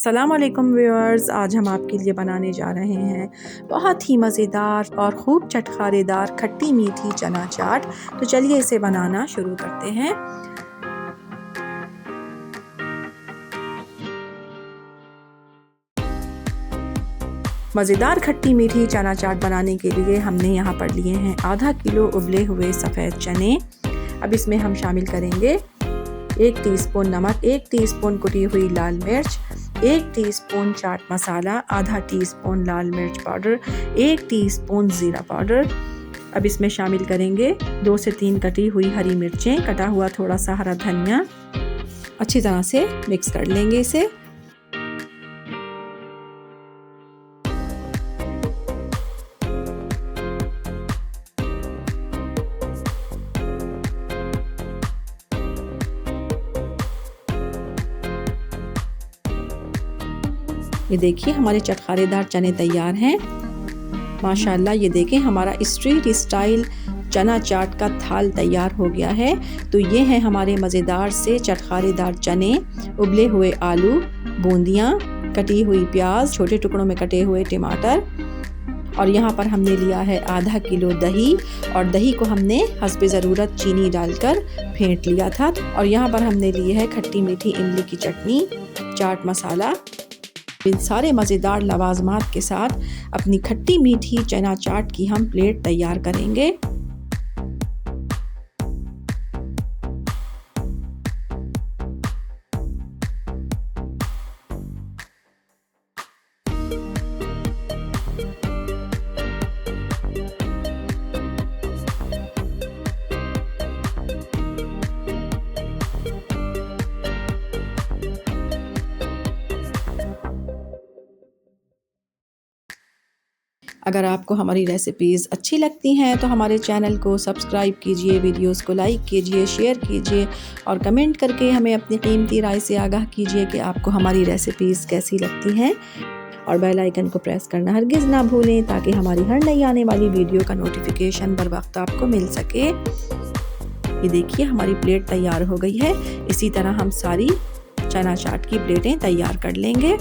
अस्सलाम वालेकुम व्यूअर्स, आज हम आपके लिए बनाने जा रहे हैं बहुत ही मज़ेदार और ख़ूब चटखारेदार खट्टी मीठी चना चाट। तो चलिए इसे बनाना शुरू करते हैं। मज़ेदार खट्टी मीठी चना चाट बनाने के लिए हमने यहाँ पर लिए हैं आधा किलो उबले हुए सफ़ेद चने। अब इसमें हम शामिल करेंगे 1 टीस्पून नमक, 1 टीस्पून कुटी हुई लाल मिर्च, 1 टीस्पून चाट मसाला, आधा टीस्पून लाल मिर्च पाउडर, 1 टीस्पून ज़ीरा पाउडर। अब इसमें शामिल करेंगे 2 से 3 कटी हुई हरी मिर्चें, कटा हुआ थोड़ा सा हरा धनिया। अच्छी तरह से मिक्स कर लेंगे इसे। ये देखिए हमारे चटखारेदार चने तैयार हैं माशाल्लाह। ये देखें हमारा स्ट्रीट स्टाइल चना चाट का थाल तैयार हो गया है। तो ये हैं हमारे मज़ेदार से चटखारेदार चने, उबले हुए आलू, बूंदियाँ, कटी हुई प्याज, छोटे टुकड़ों में कटे हुए टमाटर, और यहाँ पर हमने लिया है आधा किलो दही, और दही को हमने हस्बे ज़रूरत चीनी डालकर फेंट लिया था। और यहाँ पर हमने ली है खट्टी मीठी इमली की चटनी, चाट मसाला। इन सारे मज़ेदार लवाज़मात के साथ अपनी खट्टी मीठी चना चाट की हम प्लेट तैयार करेंगे। अगर आपको हमारी रेसिपीज़ अच्छी लगती हैं तो हमारे चैनल को सब्सक्राइब कीजिए, वीडियोस को लाइक कीजिए, शेयर कीजिए और कमेंट करके हमें अपनी कीमती राय से आगाह कीजिए कि आपको हमारी रेसिपीज़ कैसी लगती हैं। और बेल आइकन को प्रेस करना हरगिज़ ना भूलें ताकि हमारी हर नई आने वाली वीडियो का नोटिफिकेशन बर वक्त आपको मिल सके। ये देखिए हमारी प्लेट तैयार हो गई है। इसी तरह हम सारी चना चाट की प्लेटें तैयार कर लेंगे।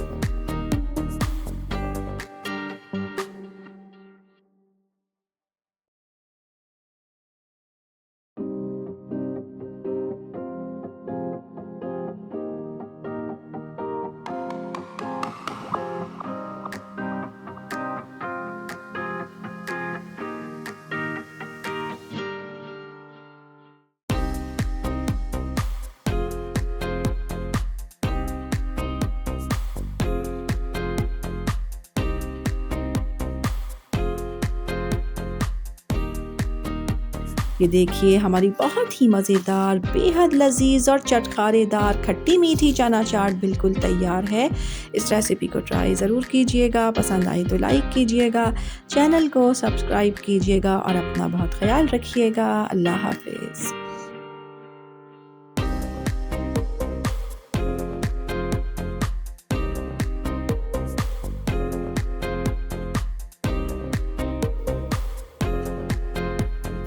ये देखिए हमारी बहुत ही मज़ेदार, बेहद लजीज और चटखारेदार खट्टी मीठी चना चाट बिल्कुल तैयार है। इस रेसिपी को ट्राई ज़रूर कीजिएगा, पसंद आई तो लाइक कीजिएगा, चैनल को सब्सक्राइब कीजिएगा और अपना बहुत ख्याल रखिएगा। अल्लाह हाफिज़।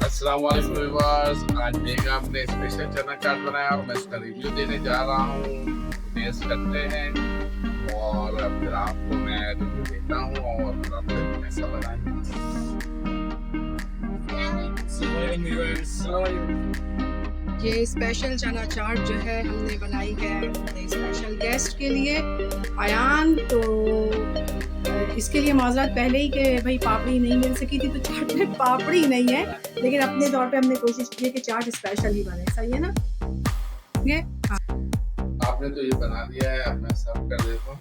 अस्सलामुअलैकुम व्यूअर्स, आज मेगा हमने स्पेशल चना चाट बनाया और मैं इसका रिव्यू देने जा रहा हूँ। टेस्ट करते हैं और फिर आपको मैं रिव्यू देता हूँ और फिर आप कैसा बनाएंगे। ये स्पेशल चना चाट जो है हमने बनाई है अपने स्पेशल गेस्ट के लिए, अयान। तो इसके लिए माजरत पहले ही कि भाई पापड़ी नहीं मिल सकी थी, तो चाट में पापड़ी नहीं है, लेकिन अपने तौर पे हमने कोशिश की है कि चाट स्पेशल ही बने। सही है ना? ये आपने तो ये बना दिया है, अब मैं सर्व कर देता हूँ।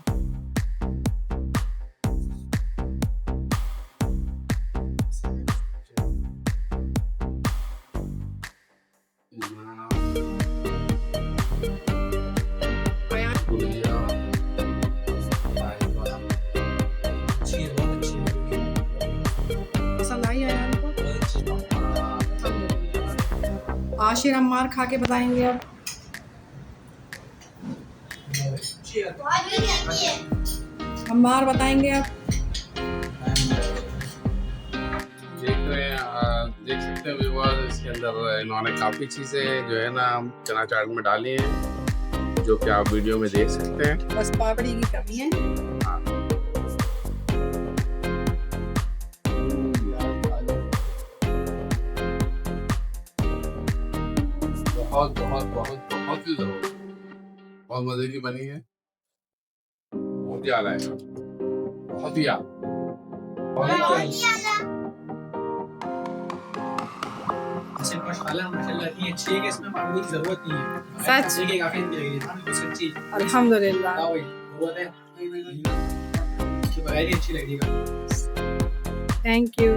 आशिर अम्मार खा के बताएंगे अब। अम्मार बताएंगे अब। देख सकते हैं व्यूअर्स, इसके अंदर इन्होंने काफ़ी चीज़ें जो है ना चना चाट में डाली हैं, जो कि आप वीडियो में देख सकते हैं। बस पापड़ी की कमी है। बहुत बहुत बहुत बहुत ही जरूर, बहुत मजे की बनी है, बहुत ही आला है, बहुत ही आला। माशाल्लाह इतनी अच्छी है कि इसमें पापड़ी की जरूरत नहीं है। सच? देखिए काफी अच्छी लगी है, सच्ची अल्हम्दुलिल्लाह। जरूरत है तो बगैर ही अच्छी लगेगी। Thank you.